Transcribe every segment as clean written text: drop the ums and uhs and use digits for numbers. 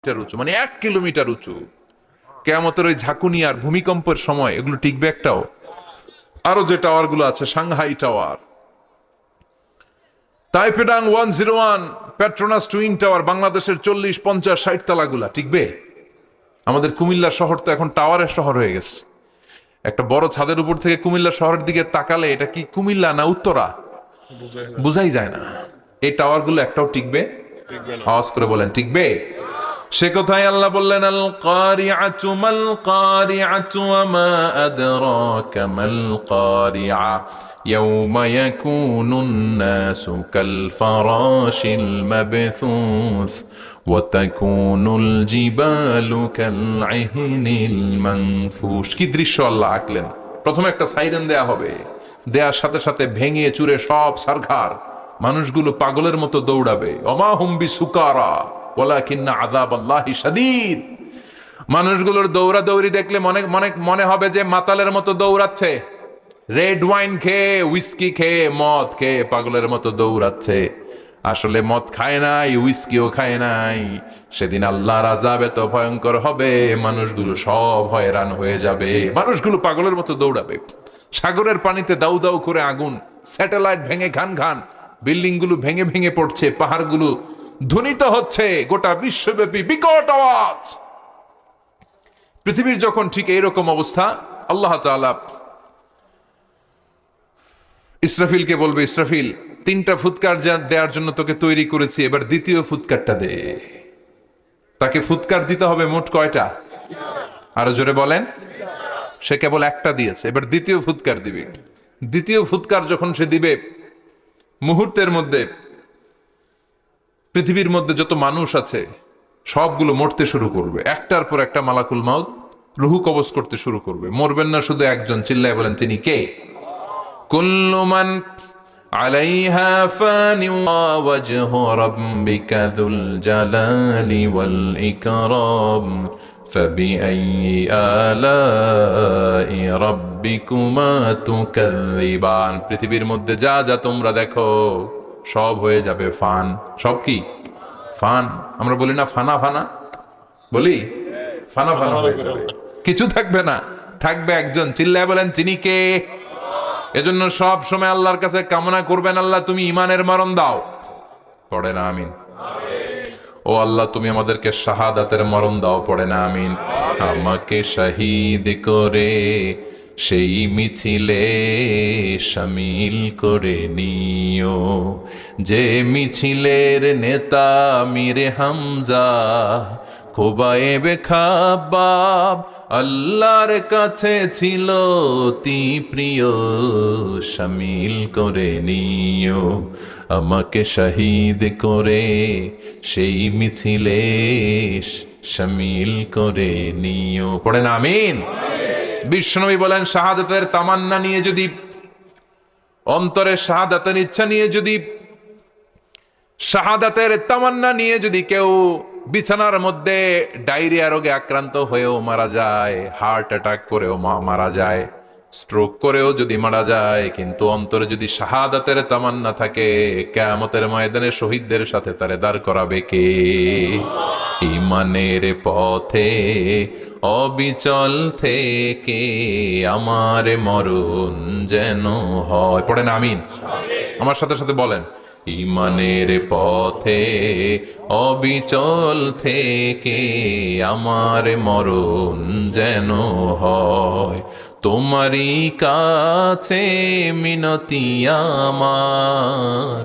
Metre উঁচু, মানে 1 kilometre উঁচু। কেয়ামতের ওই ঝাঁকুনি আর ভূমিকম্পের সময় এগুলো টিকবে একটাও? আরো যে টাওয়ার গুলো আছে, সাংহাই টাওয়ার, তাইপেডাং 101, পেট্রোনাস টুইন টাওয়ার, বাংলাদেশের 40, 50, 60 তালাগুলা টিকবে? আমাদের কুমিল্লা শহর তো এখন টাওয়ারের শহর হয়ে গেছে। একটা বড় ছাদের উপর থেকে কুমিল্লা শহরের দিকে তাকালে এটা কি কুমিল্লা না উত্তরা বুঝাই যায় না। এই টাওয়ার গুলো একটাও টিকবে? আওয়াজ করে বলেন, টিকবে? সে কথাই আল্লাহ বললেন, আল কারিআতু মাল কারিআতু ওয়া মা আদরাকা মাল কারিআ ইয়াওমা ইয়াকুনুন নাসু কাল ফারাশিল মাবথুস ওয়া তাকুনুল জিবালু কাল ইহনিল মানফুশ। কি দৃশ্য আল্লাহ আঁকলেন! প্রথমে একটা সাইরেন দেয়া হবে, দেয়ার সাথে সাথে ভেঙে চুরে সব সারখার, মানুষগুলো পাগলের মতো দৌড়াবে। ওমা হুম বিসুকারা ওয়ালাকিন্না আযাবাল্লাহি শাদীদ। মানুষগুলোর দৌড়াদৌড়ি দেখলে মনে মনে মনে হবে যে মাতালের মতো দৌড়াচ্ছে, রেড ওয়াইন খেয়ে, উইস্কি খেয়ে, মদ খেয়ে পাগলের মতো দৌড়াচ্ছে। আসলে মদ খায় নাই, উইস্কিও খায় নাই। সেদিন আল্লাহর আযাব এত ভয়ঙ্কর হবে, মানুষগুলো সব হয়রান হয়ে যাবে, মানুষগুলো পাগলের মতো দৌড়াবে। সাগরের পানিতে দাউ দাউ করে আগুন, স্যাটেলাইট ভেঙে ঘান ঘান, বিল্ডিং গুলো ভেঙে ভেঙে পড়ছে, পাহাড়গুলো ধ্বনিত হচ্ছে, গোটা বিশ্বব্যাপী বিকট আওয়াজ। পৃথিবীর যখন ঠিক এইরকম অবস্থা, আল্লাহ তাআলা ইসরাফিলকে বলবে, ইসরাফিল, 3টা ফুৎকার দেওয়ার জন্য তোকে তৈরি করেছি, এবার দ্বিতীয় ফুৎকারটা দে। তাকে ফুৎকার দিতে হবে মোট কয়টা? আরো জোরে বলেন। সে কেবল একটা দিয়েছে, এবার দ্বিতীয় ফুৎকার দিবে। দ্বিতীয় ফুৎকার যখন সে দিবে, মুহূর্তের মধ্যে পৃথিবীর মধ্যে যত মানুষ আছে সবগুলো মরতে শুরু করবে, একটার পর একটা মালাকুল মাউত রুহু কবজ করতে শুরু করবে। মরবেন না শুধু একজন, চিল্লায় বলেন তিনি কে? কুল্লু মান আলাইহা ফানি ওয়া ওয়াজহু রাব্বিকা যুল জালালি ওয়াল ইকরাম ফাবিআইয়ি আলাই রাব্বিকুমা তুকাযযিবান। পৃথিবীর মধ্যে যা যা তোমরা দেখো সব হয়ে যাবে ফান। সব কি? ফান। আমরা বলি না ফানা ফানা, বলি ফানা ফানা হয়ে যাবে, কিছু থাকবে না, থাকবে একজন, চিল্লায় বলেন তিনি কে? এজন্য সব সময় আল্লাহর কাছে কামনা করবেন, আল্লাহ তুমি ইমানের মরণ দাও। পড়ে না আমিন? ও আল্লাহ তুমি আমাদেরকে শাহাদাতের মরণ দাও। পড়ে না আমিন? আমাকে শহীদ করে সেই মিছিলে শামিল করে নিও, যে মিছিলের নেতা মীরে হামজা খোবায়েবে খাব্বাব আল্লাহর কাছে ছিল অতি প্রিয়, শামিল করে নিও। আমাকে শহীদ করে সেই মিছিলে শামিল করে নিও। পড়েন আমিন? বিশ্বনবী বলেন, শাহাদাতের তামান্না নিয়ে যদি, অন্তরে শাহাদাতের ইচ্ছা নিয়ে যদি, শাহাদাতের তামান্না নিয়ে যদি কেউ বিছানার মধ্যে ডায়রিয়া রোগে আক্রান্ত হয়েও মারা যায়, হার্ট অ্যাটাক করেও মারা যায়, স্ট্রোক করেও যদি মারা যায়, কিন্তু অন্তরে যদি শাহাদাতের তামান্না থাকে, কিয়ামতের ময়দানে শহীদদের সাথে তারে দাঁড় করাবে কে? ঈমানের পথে অবিচল থেকে আমার মরণ যেন হয়। পড়েন আমিন? আমার সাথে সাথে বলেন, ঈমানের পথে অবিচল থেকে আমার মরণ যেন হয়। তোমারই কাছে মিনতি আমার,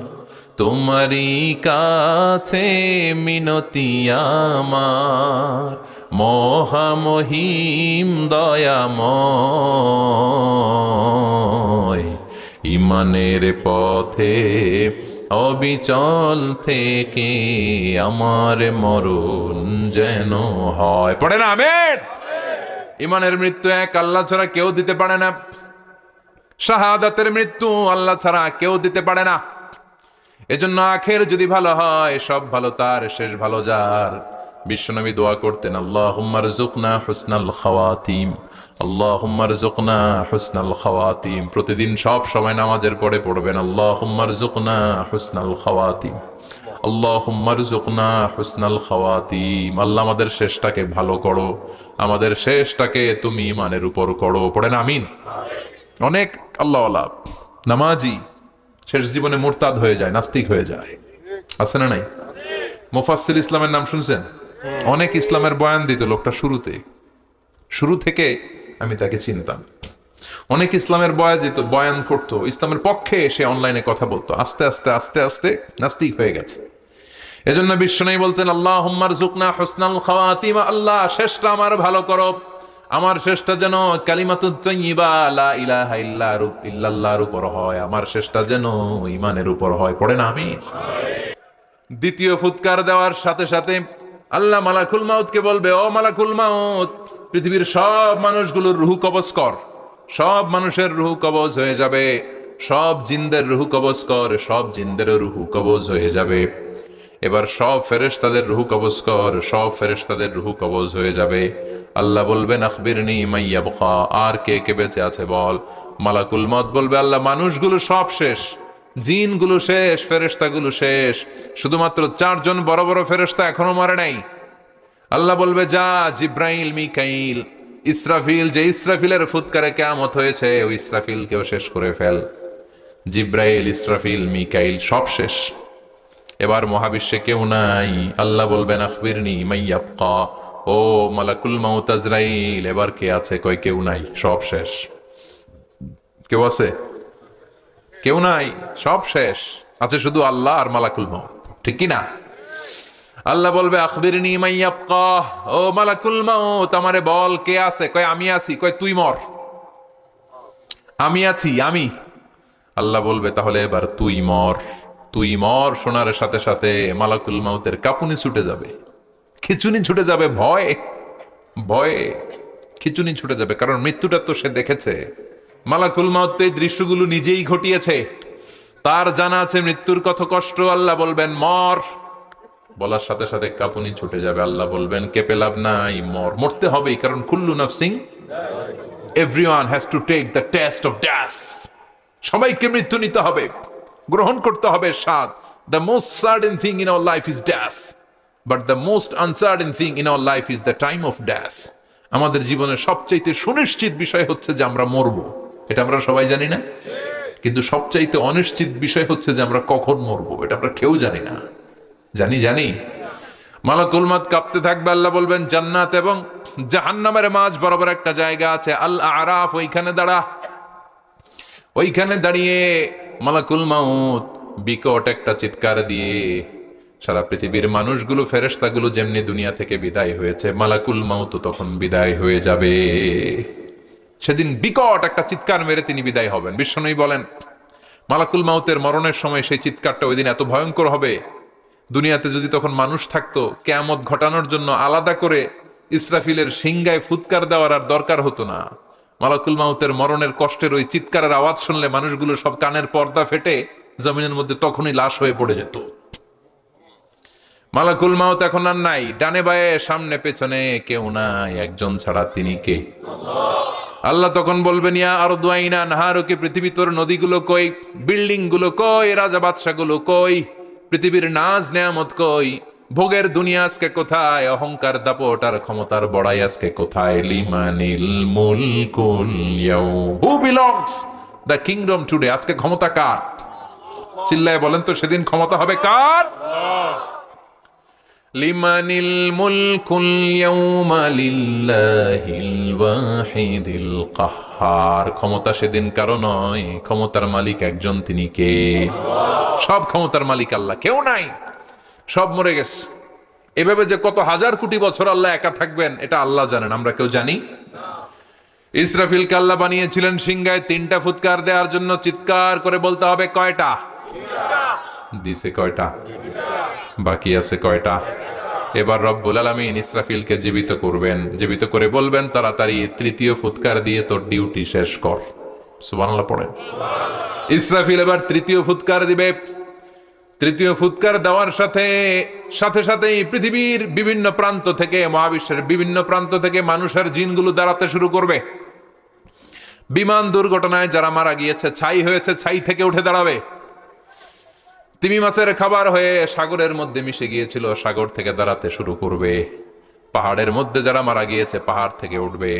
তোমারই কাছে মিনতি আমার, মহামহিম দয়াময়। ঈমানের পথে অবিচল থেকে আমার মরণ যেন হয়। পড়ে না আমিন? ঈমানের মৃত্যু এক, আল্লাহ ছাড়া কেউ দিতে পারে না। শাহাদাতের মৃত্যু আল্লাহ ছাড়া কেউ দিতে পারে না। এজন্য আখের যদি ভালো হয়, সব ভালো তার, শেষ ভালো যার। বিশ্বনবী দোয়া করতেন, আল্লাহুম্মা রযুকনা হুসনাল খাওয়াতিম, আল্লাহুম্মা রযুকনা হুসনাল খাওয়াতিম। প্রতিদিন সব সময় নামাজের পরে পড়বেন, আল্লাহুম্মা রযুকনা হুসনাল খাওয়াতিম, আল্লাহুম্মা রযুকনা হুসনাল খাওয়াতিম, আল্লাহ আমাদের শেষটাকে ভালো করো, আমাদের শেষটাকে তুমি ঈমানের উপর করো। পড়েন আমিন। অনেক আল্লাহওয়ালা নামাজি শেষ জীবনে মুরতাদ হয়ে যায়, নাস্তিক হয়ে যায়, আছে না নাই? মুফাসসির ইসলামের নাম শুনছেন? অনেক ইসলামের বয়ান দিত লোকটা শুরু থেকে আমি তাকে চিনতাম। অনেক ইসলামের বয়ান করতো, ইসলামের পক্ষে সে অনলাইনে কথা বলতো, আস্তে আস্তে আস্তে আস্তে নাস্তিক হয়ে গেছে। এজন্য বিশ্বনবী বলতেন আল্লাহুম্মা রযুকনা হুসনাল খাওয়াতিম, আল্লাহ শেষটা আমার ভালো করো, আমার শেষটা যেন কালিমাতুত তাইয়্যিবা লা ইলাহা ইল্লাল্লাহর উপর হয়, আমার শেষটা যেন ঈমানের উপর হয়। পড়েন আমিন। দ্বিতীয় ফুৎকার দেওয়ার সাথে সাথে আল্লাহ মালাকুল মাউতকে বলবে, ও মালাকুল মাউত, পৃথিবীর সব মানুষগুলোর রুহ কবজ কর। সব মানুষের রুহ কবজ হয়ে যাবে, সব জিনদের রুহ কবজ কর, সব জিনদেরও রুহ কবজ হয়ে যাবে। এবার সব ফেরেশতাদের রুহ কবজ কর, সব ফেরেশতাদের রুহ কবজ হয়ে যাবে। আল্লাহ বলবেন আখবিরনি মাইয়াবকা, আর কে কে বেঁচে আছে বল। মালাকুল মউত বলবে আল্লাহ মানুষগুলো সব শেষ, জিনগুলো শেষ, ফেরেশতাগুলো শেষ, শুধুমাত্র 4 জন বড় বড় ফেরেশতা এখনো মরে নাই। আল্লাহ বলবে যা জিব্রাইল, মিকাইল, ইসরাফিল, যে ইসরাফিলের ফুৎকারে কিয়ামত হয়েছে ওই ইসরাফিলকেও শেষ করে ফেল। জিব্রাইল, ইসরাফিল, মিকাইল সব শেষ। এবার মহাবিশ্বে কেউ নাই। আল্লাহ বলবেন আখবিরনি মাইয়াবকা, ও মালাকুল মাউত আজরাইল, এবার কে আছে? কয় কেউ নাই, সব শেষ। কেউ আছে? কেউ নাই, সব শেষ। আছে শুধু আল্লাহ আর মালাকুল মাউত, ঠিক কি না? আল্লাহ বলবে আখবিরনি মাইয়াবকা, ও মালাকুল মাউত আমারে বল কে আছে? কয় আমি আছি। কয় তুই মর। আমি আছি, আমি। আল্লাহ বলবে তাহলে এবার তুই মর। তুই মর শোনার সাথে সাথে মালাকুল মাউতের কাঁপুনি ছুটে যাবে, খিচুনি ছুটে যাবে, ভয়ে ভয়ে খিচুনি ছুটে যাবে, কারণ মৃত্যুটা তো সে দেখেছে। মালাকুল মাউত এই দৃশ্যগুলো নিজেই ঘটিয়েছে, তার জানা আছে মৃত্যুর কত কষ্ট। আল্লাহ বলবেন মর, বলার সাথে সাথে কাঁপুনি ছুটে যাবে। আল্লাহ বলবেন কেঁপে লাভ নাই, মর, মরতে হবেই, কারণ কুল্লু নাফসিন, everyone has to take the test of death. সবাইকে মৃত্যু নিতে হবে, গ্রহণ করতে হবে স্বাদ। The most certain thing in our life is death, but the most uncertain thing in our life is the time of death. আমাদের জীবনের সবচাইতে সুনিশ্চিত বিষয় হচ্ছে যে আমরা মরবো, এটা আমরা সবাই জানি না, কিন্তু সবচাইতে অনিশ্চিত বিষয় হচ্ছে যে আমরা কখন মরবো, এটা আমরা কেউ জানি না। জানি মালাকুল মউত কাঁপতে থাকবে। আল্লাহ বলবেন জান্নাত এবং জাহান্নামের মাঝ বরাবর একটা জায়গা আছে, আল আরাফ, ওইখানে দাঁড়া। ওইখানে দাঁড়িয়ে মালাকুল মউত বিকট একটা চিৎকার দিয়ে সারা পৃথিবীর মানুষগুলো, ফেরেশতাগুলো যেমনি দুনিয়া থেকে বিদায় হয়েছে, মালাকুল মউত তখন বিদায় হয়ে যাবে। সেদিন বিকট একটা চিৎকার মেরে তিনি বিদায় হবেন। বিশ্বনবী বলেন মালাকুল মউতের মরণের সময় সেই চিৎকারটা ওই দিন এত ভয়ঙ্কর হবে, দুনিয়াতে যদি তখন মানুষ থাকতো কিয়ামত ঘটানোর জন্য আলাদা করে ইসরাফিলের সিংগায় ফুৎকার দেওয়ার আর দরকার হতো না। মালাকুল মউতের মরণের কষ্টের ওই চিৎকারের আওয়াজ শুনলে মানুষগুলো সব কানের পর্দা ফেটে জমিনের মধ্যে তখনই লাশ হয়ে পড়ে যেত। মালাকুল মউত এখন আর নাই, ডানে বায়ে সামনে পেছনে কেউ নাই, একজন ছাড়া, তিনি কে? আল্লাহ তখন বলবেন ইয়া আরদু আইনা নাহারুকি, পৃথিবী তোর নদীগুলো কই, বিল্ডিং গুলো কই, রাজা বাদশা গুলো কই, পৃথিবীর নাজ নেয়ামত কই, ভোগের দুনিয়া আজকে কোথায়, অহংকার দাপট আর ক্ষমতার বড়াই আজকে কোথায়? লিমানিল মুলকুল ইয়াউম, who belongs the kingdom today, আজকে ক্ষমতা কার? চিল্লায় বলেন তো সেদিন ক্ষমতা হবে কার? লিমানিল মুলকুল ইয়াউমা লিল্লাহিল ওয়াহিদিল কাহ্হার, ক্ষমতা সেদিন কারো নয়, ক্ষমতার মালিক একজন, তিনি কে? সব ক্ষমতার মালিক আল্লাহ, কেউ নাই, সব মরে গেছে। এভাবে যে কত হাজার কোটি বছর আল্লাহ একা থাকবেন এটা আল্লাহ জানেন, আমরা কেউ জানি? ইসরাফিলকে আল্লাহ বানিয়েছিলেন সিংহায় 3টা ফুৎকার দেওয়ার জন্য, চিৎকার করে বলতে হবে কয়টা? দিছে কয়টা? বাকি আছে কয়টা? এবার রব্বুল আলামিন ইসরাফিলকে জীবিত করবেন, জীবিত করে বলবেন তাড়াতাড়ি 3য় ফুৎকার দিয়ে তোর ডিউটি শেষ কর। সুবহানাল্লাহ পড়েন। ইসরাফিল এবার 3য় ফুৎকার দিবে। 3য় ফুৎকার দেওয়ার সাথে সাথেই পৃথিবীর বিভিন্ন প্রান্ত থেকে, মহাবিশ্বের বিভিন্ন প্রান্ত থেকে মানুষের জিনগুলো দাঁড়াতে শুরু করবে। বিমান দুর্ঘটনায় যারা মারা গিয়েছে, ছাই হয়েছে, ছাই থেকে উঠে দাঁড়াবে। তিমি মাছের খাবার হয়ে সাগরের মধ্যে মিশে গিয়েছিল, সাগর থেকে দাঁড়াতে শুরু করবে। পাহাড়ের মধ্যে যারা মারা গিয়েছে পাহাড় থেকে উঠবে,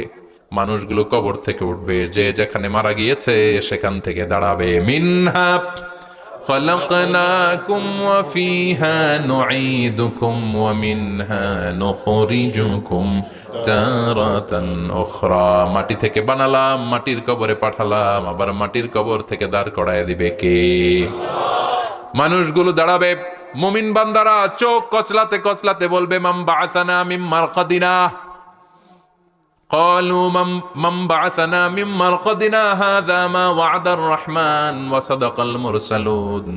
মানুষগুলো কবর থেকে উঠবে, যে যেখানে মারা গিয়েছে সেখান থেকে দাঁড়াবে। মিনহা خلقناكم وفيها نعيدكم ومنها نخرجكم تارة أخرى। মাটি থেকে বানালাম, মাটির কবরে পাঠালাম, আবার মাটির কবর থেকে দাঁড় করায় দিবে কে? মানুষগুলো দাঁড়াবে। মুমিন বান্দারা চোখ কচলাতে কচলাতে বলবে, মাম বাআসানা মিন মারকাদিনা। قالوا من بعثنا من مرقدنا هذا ما وعد الرحمن وصدق المرسلون।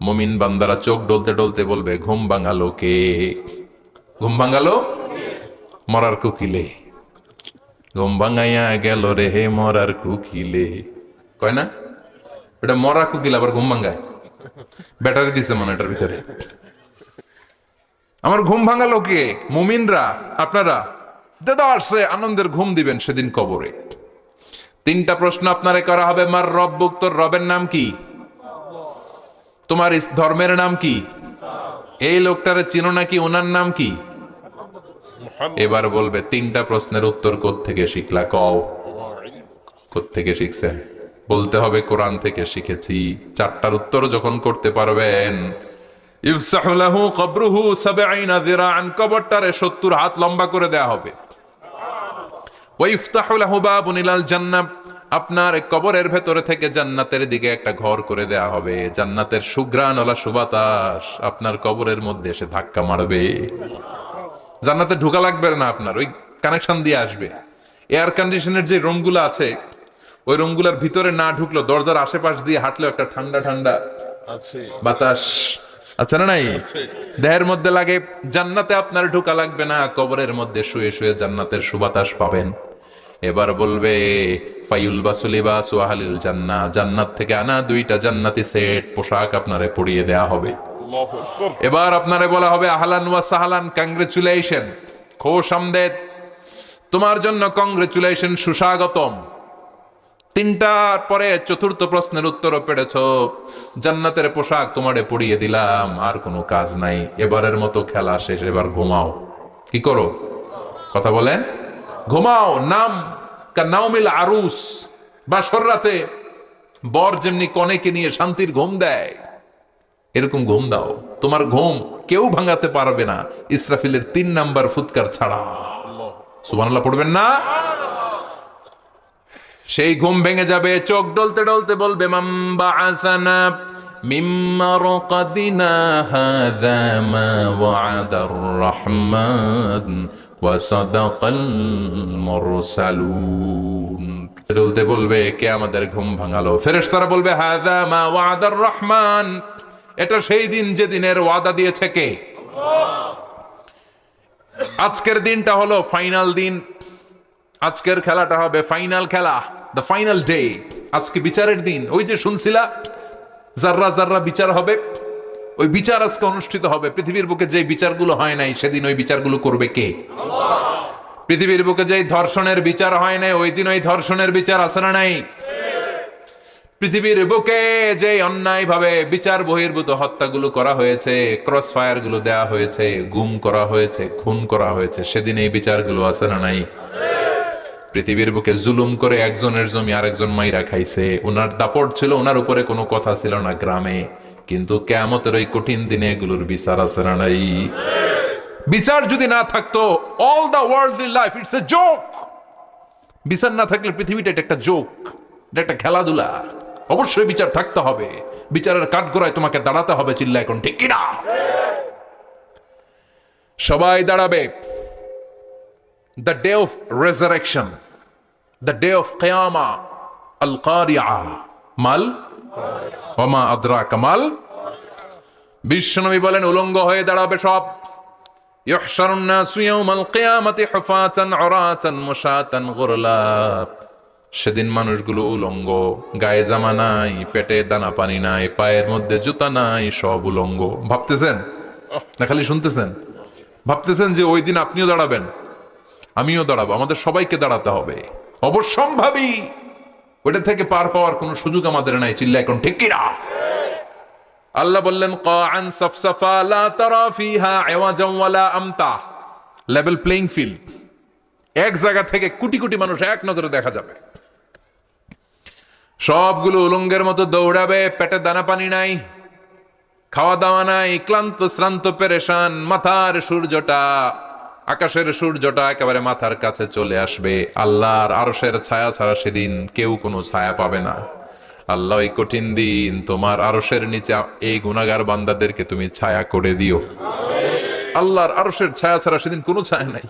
মুমিন বান্দারা চোখ ডলতে ডলতে বলবে, ঘুম ভাঙালো কে? ঘুম ভাঙালো মরার কুকিলে। ঘুম ভাঙাইয়া গেল রে হে মরার কুকিলে, কয় না? এটা মরা কুকিল আবার ঘুম ভাঙায়, ব্যাটারি দিছে মনে এটার ভিতরে। আমার ঘুম ভাঙালো কে? মুমিনরা, আপনারা দেদারসে আনন্দের ঘুম দিবেন সেদিন কবরে। তিনটা প্রশ্ন আপনারে করা হবে। মার রব্বুক, তোর রবের নাম কি? তোমার ধর্মের নাম কি? এই লোকটারে চিনো নাকি? ওনার নাম কি? এবার বলবে তিনটা প্রশ্নের উত্তর কোত্থেকে শিখলা? কও কোত্থেকে শিখছে? বলতে হবে কোরআন থেকে শিখেছি। চারটার উত্তর যখন করতে পারবেন, ইফসাহু লাহু কবরুহু ৭০ যিরাআন, কবরটারে ৭০ হাত লম্বা করে দেয়া হবে। ওয়া ইফতাহু লাহু বাবুন ইলাল জান্নাহ, আপনার কবরের ভেতরে থেকে জান্নাতের দিকে একটা ঘর করে দেয়া হবে। জান্নাতের সুঘ্রাণওয়ালা সুবাতাস আপনার কবরের মধ্যে এসে ধাক্কা মারবে। জান্নাতে ঢোকা লাগবে না, আপনার ওই কানেকশন দিয়ে আসবে। এয়ার কন্ডিশনের যে রুমগুলো আছে, ওই রুমগুলোর ভিতরে না ঢুকলো, দরজার আশেপাশ দিয়ে হাঁটলেও একটা ঠান্ডা ঠান্ডা বাতাস আছে না নাই? দেহের মধ্যে লাগে। জান্নাতে আপনার ঢোকা লাগবে না, কবরের মধ্যে শুয়ে শুয়ে জান্নাতের সুবাতাস পাবেন। এবার বলবে ফায়ুলবাসু লিবাসু আহলিল জান্নাহ, জান্নাত থেকে আনা 2টা জান্নাতি সেট পোশাক আপনারে পরিয়ে দেয়া হবে। এবার আপনারে বলা হবে আহলান ওয়া সাহলান, কংগ্রেচুলেশন, খোশ আমদেদ, তোমার জন্য কংগ্রেচুলেশন, সুস্বাগতম। তিনটার পরে চতুর্থ প্রশ্নের উত্তরও পেরেছ, জান্নাতের পোশাক তোমারে পরিয়ে দিলাম, আর কোনো কাজ নাই, এবারের মতো খেলা শেষ, এবার ঘুমাও। কি করো? কথা বলেন, ঘুমাও। নাম কানাউমিল আরুস, বাসর রাতে বর যেমনি কনেকে নিয়ে শান্তির ঘুম দেয়, এরকম ঘুম দাও। তোমার ঘুম কেউ ভাঙাতে পারবে না, ইসরাফিলের 3 নাম্বার ফুৎকার ছাড়া। সুবহানাল্লাহ পড়বেন না? সেই ঘুম ভেঙে যাবে, চোখ ডলতে ডলতে বলবে, মাম বাআসানা মিন মারকাদিনা হাযা মা ওয়া'দার রাহমান ওয়া সাদাকাল মুরসালুন। ডলতে বলবে, কে আমাদের ঘুম ভাঙালো? ফেরেশতারা বলবে, হাযা মা ওয়া'দার রাহমান, এটা সেই দিন যে দিনের ওয়াদা দিয়েছে কে? আল্লাহ। আজকের দিনটা হলো ফাইনাল দিন, আজকের খেলাটা হবে ফাইনাল খেলা, দ্য ফাইনাল ডে। আজকে বিচারের দিন। ওই যে শুনছিলা জাররা জাররা বিচার হবে, ওই বিচার আজকে অনুষ্ঠিত হবে। পৃথিবীর বুকে যে বিচারগুলো হয় নাই সেদিন ওই বিচারগুলো করবে কে? আল্লাহ। পৃথিবীর বুকে যে ধর্ষণের বিচার হয় নাই ওই দিন ওই ধর্ষণের বিচার আছে না নাই? পৃথিবীর বুকে যে অন্যায় ভাবে বিচার বহির্ভূত হত্যাগুলো করা হয়েছে, ক্রস ফায়ার গুলো দেওয়া হয়েছে, গুম করা হয়েছে, খুন করা হয়েছে, সেদিন এই বিচারগুলো আছে না নাই? পৃথিবীর বুকে জুলুম করে একজনের জমি আরেকজন মাইরা খাইছে, ওনার দাপট ছিল, ওনার উপরে কোনো কথা ছিল না গ্রামে, কিন্তু কিয়ামতের ওই কঠিন দিনে এগুলোর বিচার আছে না নাই? বিচার যদি না থাকতো, all the worldly life it's a joke. বিচার না থাকলে পৃথিবীটা এটা একটা জোক, এটা একটা খেলাধুলা। অবশ্যই বিচার থাকতে হবে, বিচারের কাঠগড়ায় তোমাকে দাঁড়াতে হবে। চিল্লা এখন ঠিক কিনা? সবাই দাঁড়াবে। The day of resurrection, the day of কিয়ামা, আল কারিআ মাল ওয়া মা আদরাকা মাল। বিশ্বনবী বলেন, উলঙ্গ হয়ে দাঁড়াবে সব। ইহশারুন নাসু ইয়াউমাল কিয়ামাতি হুফাতান উরাতান মুশাতান গুরলা। সেদিন মানুষগুলো উলঙ্গ, গায়ে জামা নাই, পেটে দানা পানি নাই, পায়ের মধ্যে জুতা নাই, সব উলঙ্গ। ভাবতেছেন না খালি শুনতেছেন? ভাবতেছেন যে ওই দিন আপনিও দাঁড়াবেন, আমিও দাঁড়াবো, আমাদের সবাইকে দাঁড়াতে হবে। অবশ্যম্ভাবী, ওটা থেকে পার পাওয়ার কোনো সুযোগ আমাদের নাই। চিল্লা এখন ঠিক কিনা? আল্লাহ বললেন ক্বাআন সাফসাফা লা তারা ফিহা ইওয়াজান ওয়ালা আমতা, লেভেল প্লেইং ফিল্ড। এক জায়গা থেকে কোটি কোটি মানুষ এক নজরে দেখা যাবে। সবগুলো উলঙ্গের মতো দৌড়াবে, পেটে দানা পানি নাই, খাওয়া দাওয়া নাই, ক্লান্ত শ্রান্ত পেরেশান। মাথার সূর্যটা, আকাশের সূর্যটা একেবারে মাথার কাছে চলে আসবে। আল্লাহর আরশের ছায়া ছাড়া সেদিন কেউ কোনো ছায়া পাবে না। আল্লাহ এই কঠিন দিন তোমার আরশের নিচে এই গুনাহগার বান্দাদেরকে তুমি ছায়া করে দিও। আল্লাহর আরশের ছায়া ছাড়া সেদিন কোনো ছায়া নাই।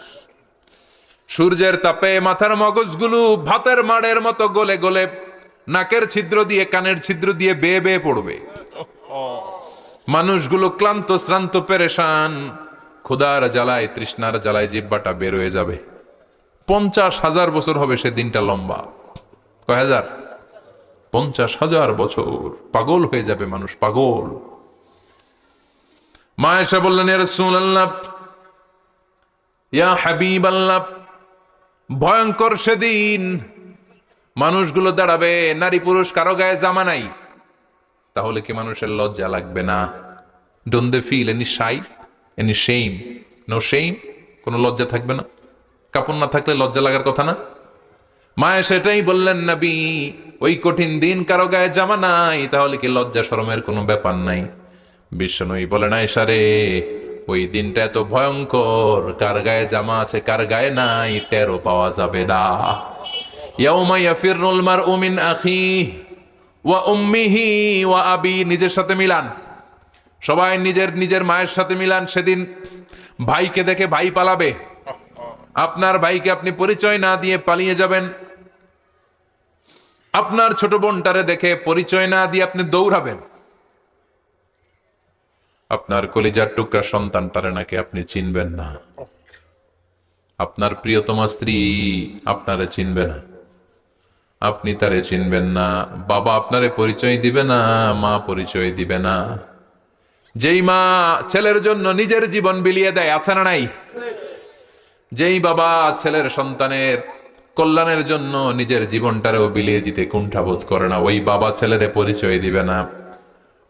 সূর্যের তাপে মাথার মগজগুলো ভাতের মাড়ের মতো গলে গলে নাকের ছিদ্র দিয়ে কানের ছিদ্র দিয়ে বেয়ে বেয়ে পড়বে। মানুষগুলো ক্লান্ত শ্রান্ত পেরেশান, ক্ষুধার জ্বালায় তৃষ্ণার জ্বালায় জিহ্বাটা বের হয়ে যাবে। 50,000 বছর হবে সে দিনটা লম্বা। কয় হাজার? 50,000 বছর। পাগল হয়ে যাবে মানুষ, পাগল। মা আয়েশা বললেন, ইয়া রাসূলুল্লাহ, ইয়া হাবিবাল্লাহ, ভয়ঙ্কর সেদিন মানুষগুলো দাঁড়াবে, নারী পুরুষ কারো গায়ে জামা নাই। তাহলে কি মানুষের লজ্জা লাগবে না? Don't they feel any shy, any shame? No shame, কোনো লজ্জা থাকবে না? কাপড় না থাকলে লজ্জা লাগার কথা না? মায়ে সেটাই বললেন, নবী, ওই কঠিন দিন কারো গায়ে জামা নাই, তাহলে কি লজ্জা শরমের কোনো ব্যাপার নাই? বিশ্বনবী বলেন, আয়েশা রে, ওই দিনটা এত ভয়ঙ্কর, কার গায়ে জামা আছে কার গায়ে নাই টেরও পাওয়া যাবে না। ইয়াউমা ইয়াফিরুল মারউ মিন আখিহি ওয়া উম্মিহি ওয়া আবি, নিজের সাথে মিলান, সবাই নিজের নিজের মায়ের সাথে মিলান। সেদিন ভাইকে দেখে ভাই পালাবে। আপনার ভাইকে আপনি পরিচয় না দিয়ে পালিয়ে যাবেন। আপনার ছোট বোনটারে দেখে পরিচয় না দিয়ে আপনি দৌড়াবেন। আপনার কলিজার টুকরা সন্তানটারে নাকি আপনি চিনবেন না। আপনার প্রিয়তমা স্ত্রী আপনারে চিনবে না, আপনি তারে চিনবেন না। বাবা আপনারে পরিচয় দিবে না, মা পরিচয় দিবে না। যেই মা ছেলের জন্য নিজের জীবন বিলিয়ে দেয়, আছে না নাই? যেই বাবা ছেলের সন্তানের কল্যাণের জন্য নিজের জীবনটারেও বিলিয়ে দিতে কুণ্ঠাবোধ করে না, ওই বাবা ছেলেরে পরিচয় দিবে না।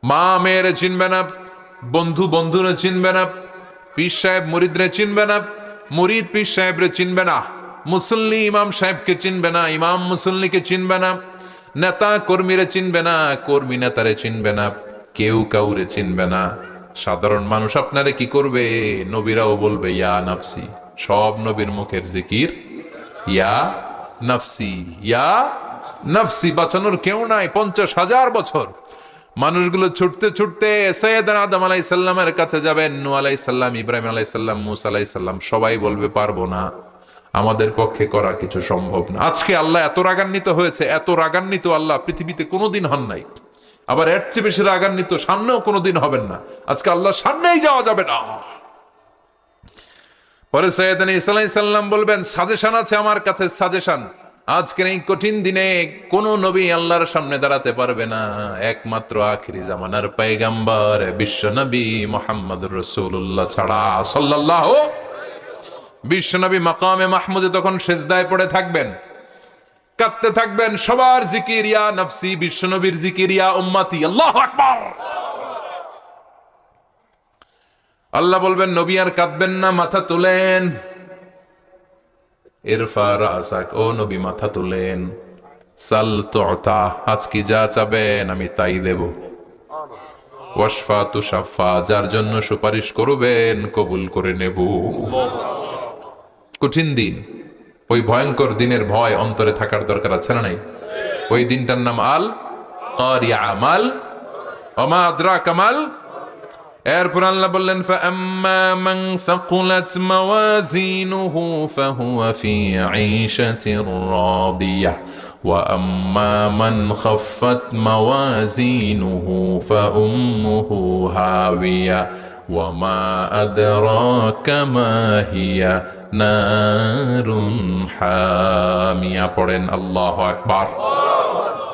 মা মেয়েরে চিনবে না, বন্ধু বন্ধুরে চিনবে না, পীর সাহেব মুরিদরে চিনবে না, মুরিদ পীর সাহেবরে চিনবে না, মুসল্লি ইমাম সাহেবকে চিনবে না, ইমাম মুসল্লিকে চিনবে না, নেতা কর্মীরে চিনবে না, কর্মী নেতারে চিনবে না, কেউ কাউরে চিনবে না। সাধারণ মানুষ আপনারে কি করবে? নবীরাও বলবে ইয়া নাফসি। সব নবীর মুখের জিকির ইয়া নাফসি, ইয়া নাফসি। বাঁচানোর কেউ নাই। 50,000 বছর মানুষগুলো ছুটতে ছুটতে সৈয়দনা আদম আলাইহিস সালামের কাছে যাবেন। নূহ আলাইহিস সালাম, ইব্রাহিম আলাইহিস সালাম, মূসা আলাইহিস সালাম, সবাই বলবে পারবো না, আমাদের পক্ষে করা কিছু সম্ভব না। আজকে আল্লাহ এত রাগান্বিত হয়েছে, এত রাগান্বিত আল্লাহ পৃথিবীতে কোনোদিন হন নাই। আবার এর চেয়ে বেশি রাগান্বিত সামনেও কোনোদিন হবেন না। আজকে আল্লাহর সামনেই যাওয়া যাবে না। পরে সৈয়দনা ঈসা আলাইহিস সালাম বলবেন, সাজেশন আছে আমার কাছে, সাজেশন। আজকের এই কঠিন দিনে কোন নবী আল্লাহর সামনে দাঁড়াতে পারবে না, একমাত্র আখিরি জামানার পয়গম্বর বিশ্ব নবী মুহাম্মদুর রাসূলুল্লাহ ছাড়া সাল্লাল্লাহু। বিশ্ব নবী মাকামে মাহমুদে তখন সিজদায় পড়ে থাকবেন, কাঁদতে থাকবেন। সবার জিকির ইয়া নফসি, বিশ্ব নবীর জিকির ইয়া উম্মতি। আল্লাহু আকবার। আল্লাহ বলবেন, নবী আর কাঁদবেন না, মাথা তুলেন। ইরফা রাসাক, ও নবী মাথা তুলেন। সাল তুতা, আজকে যা চাবেন আমি তাই দেব। ওয়াশফা তুশাফা, যার জন্য সুপারিশ করবেন কবুল করে নেব। কঠিন দিন, ওই ভয়ঙ্কর দিনের ভয় অন্তরে থাকার দরকার আছে না নাই? ওই দিনটার নাম আল কারিয়া, মাল ওমা আদরাকা মাল। এরপর আল্লাহ বললেন, ফাআম্মা মান সাকুলাত মাওয়াজিনুহু ফাহুয়া ফি ঈশাতির রাদিয়াহ ওয়া আম্মা মান খাফফাত মাওয়াজিনুহু ফাউম্মুহু হাওিয়া ওয়া মা আদরাকা মা হিয়া নারুন হামিয়া। পড়েন আল্লাহু আকবার।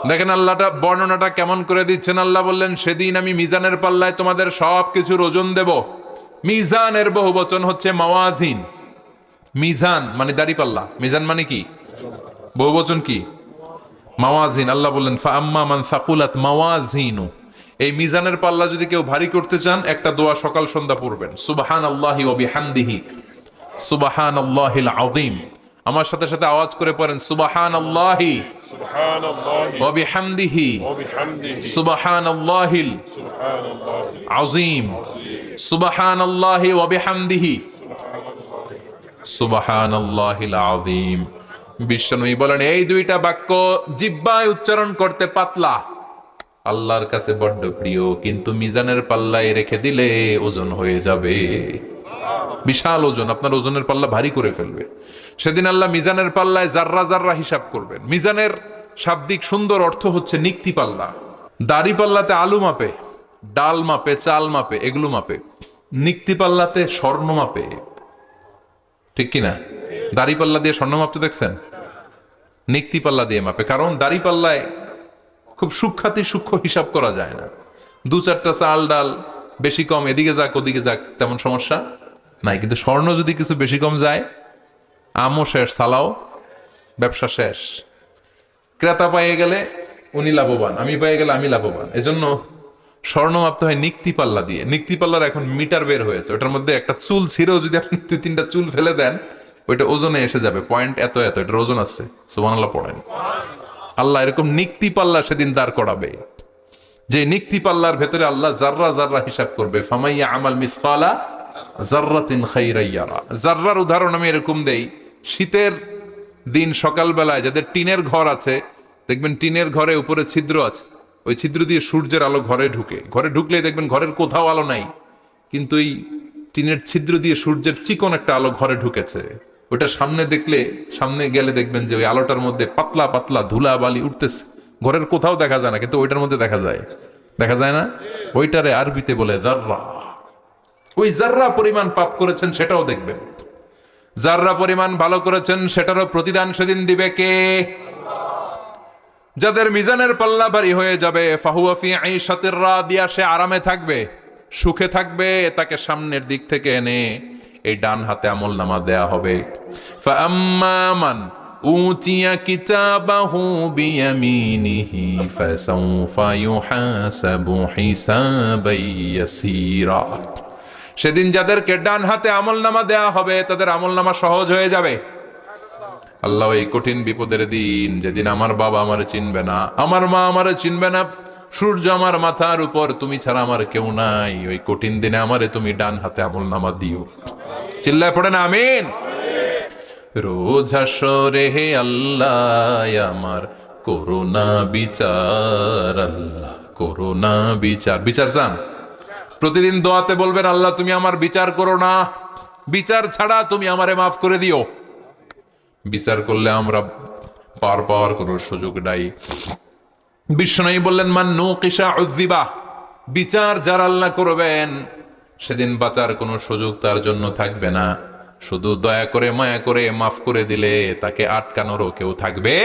দেখেন আল্লাহটা বর্ণনাটা কেমন করে দিচ্ছেন। আল্লাহ বললেন, সেদিন আমি মিজানের পাল্লায় তোমাদের সবকিছুর ওজন দেব। মিজানের বহু বচন হচ্ছে মাওয়াজিন। মিজান মানে দাড়ি পাল্লা, মিজান মানে কি? বহু বচন কি? মাওয়াজিন। আল্লাহ বললেন, ফাআম্মা মান সাকুলাত মাওয়াজিনু, এই মিজানের পাল্লা যদি কেউ ভারী করতে চান, একটা দোয়া সকাল সন্ধ্যা পড়বেন, সুবহানাল্লাহি ওয়া বিহামদিহি সুবহানাল্লাহিল আযীম। আমার সাথে সাথে আওয়াজ করে পড়েন, সুবহানাল্লাহি ওয়া বিহামদিহি সুবহানাল্লাহিল আযীম, সুবহানাল্লাহি ওয়া বিহামদিহি সুবহানাল্লাহিল আযীম। বিশ্বনবী বলেন, এই দুইটা বাক্য জিহ্বায় উচ্চারণ করতে পাতলা, আল্লাহর কাছে বড্ড প্রিয়, কিন্তু মিজানের পাল্লায় রেখে দিলে ওজন হয়ে যাবে, বিশাল ওজন, আপনার ওজনের পাল্লা ভারী করে ফেলবে। সেদিন আল্লাহ মিজানের পাল্লায় জাররা জাররা হিসাব করবেন। মিজানের শাব্দিক সুন্দর অর্থ হচ্ছে নিক্তি পাল্লা। দাড়ি পাল্লাতে আলু মাপে, ডাল মাপে, চাল মাপে, এগুলো মাপে। নিক্তি পাল্লাতে স্বর্ণ মাপে, ঠিক কিনা? দাড়ি পাল্লা দিয়ে স্বর্ণ মাপতে দেখছেন? নিক্তি পাল্লা দিয়ে মাপে, কারণ দাড়ি পাল্লায় খুব সূক্ষ্ম হিসাব করা যায় না। দু চারটা চাল ডাল বেশি কম এদিকে যাক ওদিকে যাক তেমন সমস্যা নাই, কিন্তু স্বর্ণ যদি কিছু বেশি কম যায়, আমও শেষ, সালাও, ব্যবসা শেষ। ক্রেতা পাইয়ে গেলে উনি লাভবান, আমি পাইয়ে গেলে আমি লাভবান। এজন্য স্বর্ণ মাপতে হয় নিক্তি পাল্লা দিয়ে। নিক্তি পাল্লার এখন মিটার বের হয়েছে, ওটার মধ্যে একটা চুল ছিঁড়েও যদি আপনি 2-3টা চুল ফেলে দেন, ওইটা ওজনে এসে যাবে, পয়েন্ট এত এত, এটার ওজন আছে। সুবহানাল্লাহ পড়েন। আল্লাহ এরকম নিক্তি পাল্লা সেদিন দাঁড় করাবে, যে নিক্তি পাল্লার ভেতরে আল্লাহ জাররা জাররা হিসাব করবে। ফামাইয়া আমাল মিসকালা জাররাতিন খাইরান ইয়ারা। জাররার উদাহরণ আমি এরকম দেই, শীতের দিন সকালবেলায় যাদের টিনের ঘর আছে, দেখবেন টিনের ঘরে উপরে ছিদ্র আছে, ওই ছিদ্র দিয়ে সূর্যের আলো ঘরে ঢুকে। ঘরে ঢুকলেই দেখবেন ঘরের কোথাও আলো নাই, কিন্তু এই টিনের ছিদ্র দিয়ে সূর্যের চিকন একটা আলো ঘরে ঢুকেছে। ওটা সামনে দেখলে, সামনে গেলে দেখবেন যে ওই আলোটার মধ্যে পাতলা পাতলা ধুলা বালি উঠতেছে, ঘরের কোথাও দেখা যায় না, কিন্তু ওইটার মধ্যে দেখা যায়। দেখা যায় না? ওইটারে আরবিতে বলে জাররা। ওই জাররা পরিমাণ পাপ করেছেন সেটাও দেখবেন, জাররা পরিমাণ ভালো করেছেন সেটারও প্রতিদান সেদিন দিবে কে? যাদের মিজানের পাল্লা ভারী হয়ে যাবে, ফাহুয়া ফি আইশাতির রাদিয়া, সে আরামে থাকবে, সুখে থাকবে। তাকে সামনের দিক থেকে এনে এই ডান হাতে আমলনামা দেয়া হবে। ফাআম্মা মান উতিয়া কিতাবাহু বিয়ামিনিহি ফাসাউফা ইউহাসাবু হিসাবান ইয়াসীরা। সেদিন যাদেরকে ডান হাতে আমলনামা দেয়া হবে, তাদের আমলনামা সহজ হয়ে যাবে। আল্লাহ এই কঠিন বিপদের দিন, যেদিন আমার বাবা আমারে চিনবে না, আমার মা আমারে চিনবে না, সূর্য আমার মাথার উপর, তুমি ছাড়া আমার কেউ নাই, ওই কঠিন দিনে আমারে তুমি ডান হাতে আমলনামা দিও। চিল্লায় পড়েন আমিন। রোজ হাসরে হে আল্লাহ আমার করোনা বিচার, আল্লাহ করোনা বিচার। বিচার চান? প্রতিদিন দোয়াতে বলবেন, আল্লাহ তুমি আমার বিচার করো না, বিচার ছাড়া তুমি আমারে মাফ করে দিও। বিচার করলে আমরা পার পাওয়ার কোনো সুযোগ নাই। বিশ্বনবী বললেন, মান নুকিশা উযিবা, বিচার যার আল্লাহ করবেন সেদিন বাঁচার কোনো সুযোগ তার জন্য থাকবে না। শুধু দয়া করে মায়া করে মাফ করে দিলে তাকে আটকানোরও কেউ থাকবে।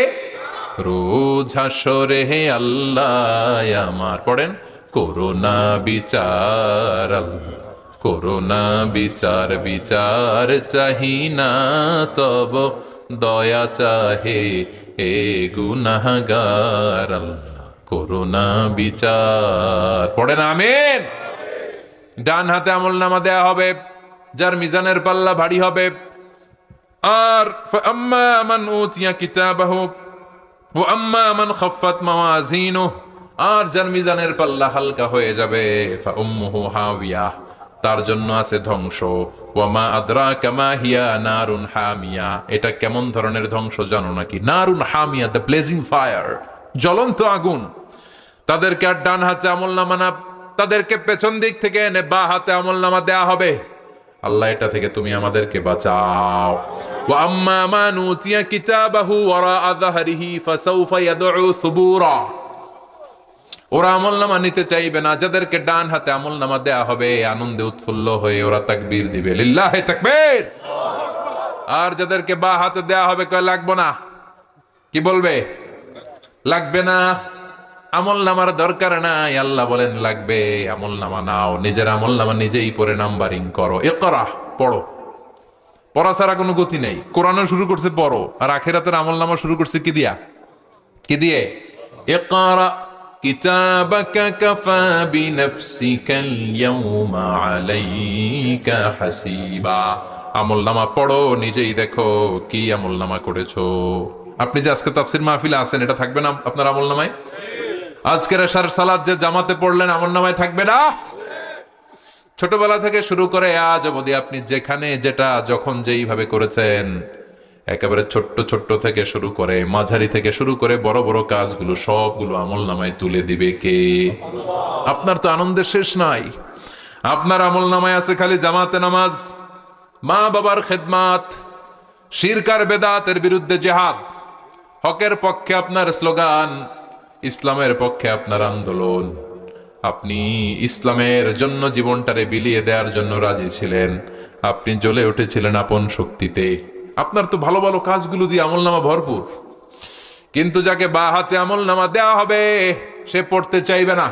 রোজ হাসরে হে আল্লাহ আমার, পড়েন, করোনা বিচার, আল্লাহ করোনা বিচার, বিচার চাহি না তব দয়া চাহে হে গুনাহগার, আল্লাহ করোনা বিচার। পড়েন আমিন। ডান হাতে আমলনামা দেয়া হবে যার মিজানের পাল্লা ভারী হবে। আর ফাআম্মা মান উতিয়া কিতাবাহু ওয়া আম্মা মান খাফফাত মাওয়াজিনুহু, আর যার মিজানের পাল্লা হালকা হয়ে যাবে, ফাউম্মুহু হাওিয়া, তার জন্য আছে ধ্বংস। ওয়া মা আদরাকা মা হিয়া নারুন হামিয়া, এটা কেমন ধরনের ধ্বংস জানো নাকি? নারুন হামিয়া, দ্য ব্লেজিং ফায়ার, জ্বলন্ত আগুন। তাদেরকে আর ডান হাতে আমলনামা না, তাদেরকে পেছন দিক থেকে এনে বা হাতে আমলনামা দেয়া হবে। আল্লাহ এটা থেকে তুমি আমাদেরকে বাঁচাও। ওয়া আম্মা মান উতিয়া কিতাবাহু ওয়ারা যাহরিহি ফাসাউফা ইয়াদউ সুবুরা, ওরা আমলনামা নিতে চাইবে না। যাদেরকে ডান হাতে আমলনামা দেয়া হবে, আনন্দে উৎফুল্ল হয়ে ওরা তাকবীর দিবে, লিল্লাহি তাকবীর। আর যাদেরকে বা হাতে দেয়া হবে, কয় লাগবে না, কি বলবে? লাগবে না, আমলনামার দরকার নাই। আল্লাহ বলেন লাগবে, আমলনামা নাও, নিজের আমলনামা নিজেই পড়ে নাম্বারিং করো। ইকরা, পড়ো, পড়া ছাড়া কোনো গতি নেই। কোরআনও শুরু করছে পড়ো, আর আখিরাতের আমলনামা শুরু করছে কি দিয়া? কি দিয়ে? ইকরা কিতাবাকা কাফা বিনাফসিকাল ইয়াউমা আলাইকা হাসিবা। আমলনামা পড়ো, নিজেই দেখো কি আমলনামা করেছো। আপনি যে আজকে তাফসীর মাহফিলে আছেন, এটা থাকবে না আপনার আমলনামায়? আজকের এশার সালাত যে জামাতে পড়লেন, আমলনামায় থাকবে না? ছোটবেলা থেকে শুরু করে আজ অবধি আপনি যেখানে যেটা যখন যেইভাবে করেছেন, একেবারে ছোট্ট ছোট্ট থেকে শুরু করে মাঝারি থেকে শুরু করে বড় বড় কাজগুলো সবগুলো আমলনামায় তুলে দিবে কে? আপনার তো আনন্দের শেষ নাই। আপনার আমলনামায় আছে খালি জামাতে নামাজ, মা বাবার খেদমাত, শিরক আর বেদাতের বিরুদ্ধে জিহাদ, হকের পক্ষে আপনার স্লোগান, ইসলামের পক্ষে আপনার আন্দোলন। আপনি ইসলামের জন্য জীবনটারে বিলিয়ে দেওয়ার জন্য রাজি ছিলেন। আপনি জ্বলে উঠেছিলেন আপন শক্তিতে। আপনার তো ভালো ভালো কাজগুলো দিয়ে আমলনামা ভরপুর। কিন্তু যাকে বা হাতে আমলনামা দেওয়া হবে সে পড়তে চাইবে না,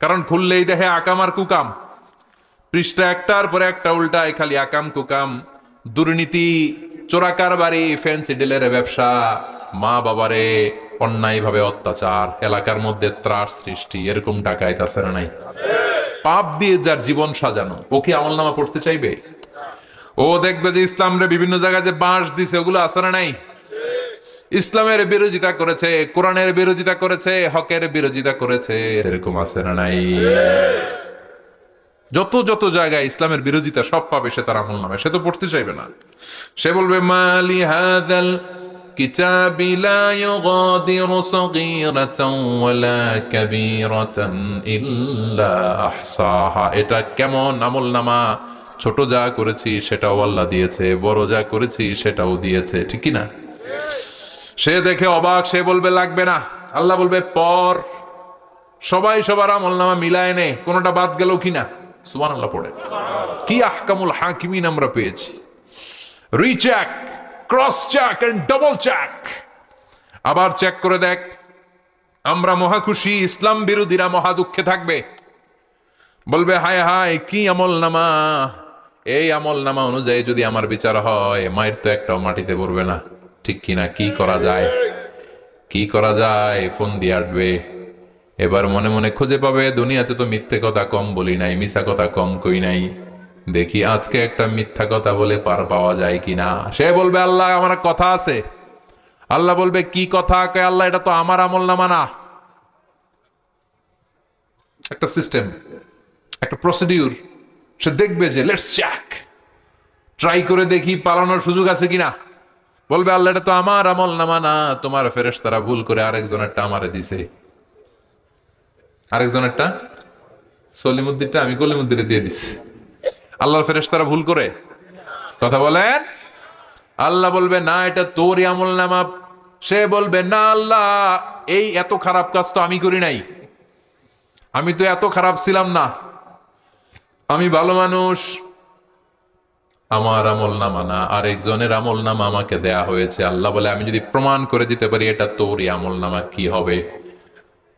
কারণ খুললেই দেখে আকাম আর কুকাম। পৃষ্ঠা একটার পরে একটা উল্টায় খালি আকাম কুকাম, দুর্নীতি, চোরাকারবারি, ফ্যান্সি ডিলের ব্যবসা, মা বাবারে অন্যায়ভাবে অত্যাচার, এলাকার মধ্যে ত্রাস সৃষ্টি, এরকম ডাকাইত আছে না নাই? পাপ দিয়ে যার জীবন সাজানো, ও কি আমলনামা পড়তে চাইবে? ও দেখবে যে ইসলামরে বিভিন্ন জায়গায় যে বাঁশ দিছে, ওগুলো আছে না নাই? ইসলামের বিরোধিতা করেছে, কোরআনের বিরোধিতা করেছে, হকের বিরোধিতা করেছে, এরকম আছে না নাই? যত যত জায়গায় ইসলামের বিরোধিতা সব পাবে সে তার আমলনামায়। সে তো পড়তে চাইবে না। সে বলবে মালি হাযাল কিতাবি লা ইউগাদিরু সাগীরাতান ওয়ালা কাবীরাতান ইল্লা আহসাহা। এটা কেমন আমলনামা! ছোট যা করেছি সেটাও আল্লাহ দিয়েছে, বড় যা করেছি সেটাও দিয়েছে, ঠিক কি না? সে দেখে অবাক, সে বলবে লাগবে না। আল্লাহ বলবে পর। সবাই সবার আমলনামা মিলায় নে, কোনটা বাদ গেল কিনা। সুবহানাল্লাহ পড়ে। কি আহকামুল হাকিমিন আমরা পেয়েছি। Recheck, cross check and double check. আবার চেক করে দেখ। আমরা মহা খুশি, ইসলাম বিরোধীরা মহা দুঃখে থাকবে। বলবে হায় হায় কি আমলনামা! এই আমলনামা অনুযায়ী যদি আমার বিচার হয়, মায়ের তো একটাও মাটিতে পড়বে না, ঠিক কিনা? কি করা যায়? কি করা যায়? ফোন দিয়ে আটবে। এবার মনে মনে খুঁজে পাবে দুনিয়াতে তো মিথ্যে কথা কম বলি নাই, মিথ্যা কথা কম কই নাই, দেখি আজকে একটা মিথ্যা কথা বলে পার পাওয়া যায় কিনা। সে বলবে আল্লাহ আমার কথা আছে। আল্লাহ বলবে কি কথা? কয় আল্লাহ এটা তো আমার আমলনামা না। একটা সিস্টেম, একটা প্রসিডিউর। সে দেখবে যে লেটস চেক, ট্রাই করে দেখি পালানোর সুযোগ আছে কিনা। বলবে আল্লাহ এটা তো আমার আমলনামা না, তোমার ফেরেশতারা ভুল করে আরেকজনেরটা আমারে দিছে। আরেকজনেরটা সলিমুদ্দিনটা আমি কলিমুদ্দিনে দিয়ে দিছি। আল্লাহর ফেরেশতারা ভুল করে কথা বলেন? আল্লাহ বলবে না এটা তোরই আমলনামা। সে বলবে না আল্লাহ, এই এত খারাপ কাজ তো আমি করি নাই, আমি তো এত খারাপ ছিলাম না, আমি ভালো মানুষ। আমার আমলনামা না, আরেকজনের আমলনামা আমাকে দেয়া হয়েছে। আল্লাহ বলে আমি যদি প্রমাণ করে দিতে পারি এটা তোরই আমলনামা, কি হবে?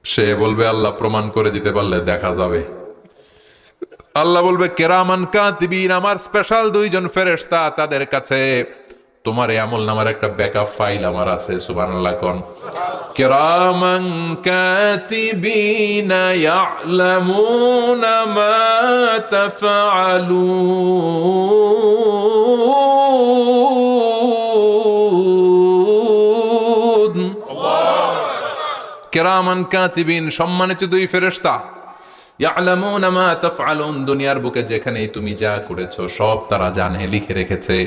সে বলবে আল্লাহ প্রমাণ করে দিতে পারলে দেখা যাবে। আল্লাহ বলবে কেরামান কাতিবিন, আমার স্পেশাল দুইজন ফেরেশতা, তাদের কাছে তোমার এই আমলনামার একটা ব্যাকআপ ফাইল আমার আছে। সুবহানাল্লাহ কোন। কেরামান কাতিবিন ইয়ালামুনা মা তাফআলুন। কেরামান কাতিবিন, সম্মানিত দুই ফেরেশতা। ইয়ালামুনা মা তাফআলুন, দুনিয়ার বুকে যেখানেই তুমি যা করেছো সব তারা জানে, লিখে রেখেছে।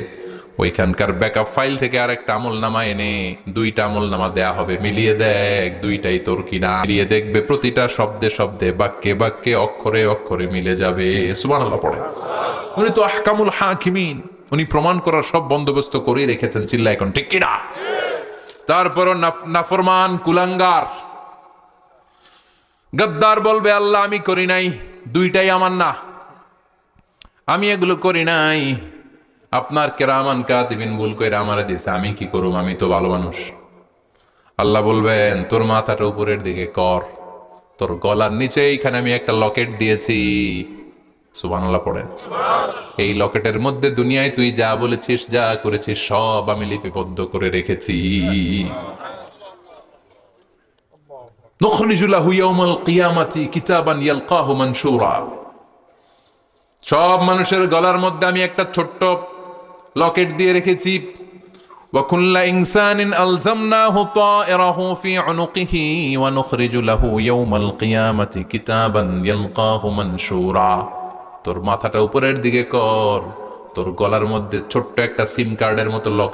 ওইখানকার ব্যাকআপ ফাইল থেকে আরেকটা আমলনামা এনে দুইটা আমলনামা দেয়া হবে। মিলিয়ে দেখ দুইটাই তোর কিনা। মিলিয়ে দেখবে প্রতিটা শব্দে শব্দে, বাক্যে বাক্যে, অক্ষরে অক্ষরে মিলে যাবে। সুবহানাল্লাহ পড়ে। উনি তো আহকামুল হাকিমিন, উনি প্রমাণ করার সব বন্দোবস্ত করেই রেখেছেন। চিল্লা এখন ঠিক কিনা? তারপরও নাফরমান কুলাঙ্গার গদ্দার বলবে আল্লাহ আমি করি নাই, দুইটাই আমার না, আমি এগুলো করি নাই। আপনার কেরামান কাতিবিন ভুল কইরা আমারে দিছে, আমি কি করুম? আমি তো ভালো মানুষ। আল্লাহ বলবেন তোর মাথাটা উপরের দিকে কর, তোর গলার নিচে এইখানে আমি একটা লকেট দিয়েছি। সুবহানাল্লাহ পড়েন। এই লকেটের মধ্যে দুনিয়ায় তুই যা বলেছিস, যা করেছিস সব আমি লিপিবদ্ধ করে রেখেছি। নুখরিজু লাহু ইয়াউমাল কিয়ামাতি কিতাবান ইয়ালকাহু মানশুরা। সব মানুষের গলার মধ্যে আমি একটা ছোট্ট লকেট দিয়ে রেখেছি। ওয়া কুল্লা ইনসানিন আলজামনাহু তায়রাহু ফি উনুকিহি ওয়া নুখরিজু লাহু ইয়াউমাল কিয়ামাতি কিতাবান ইয়ালকাহু মানশুরা। তোর মাথাটা উপরের দিকে কর, তোর গলার মধ্যে ছোট্ট একটা সিম কার্ডের মতো লক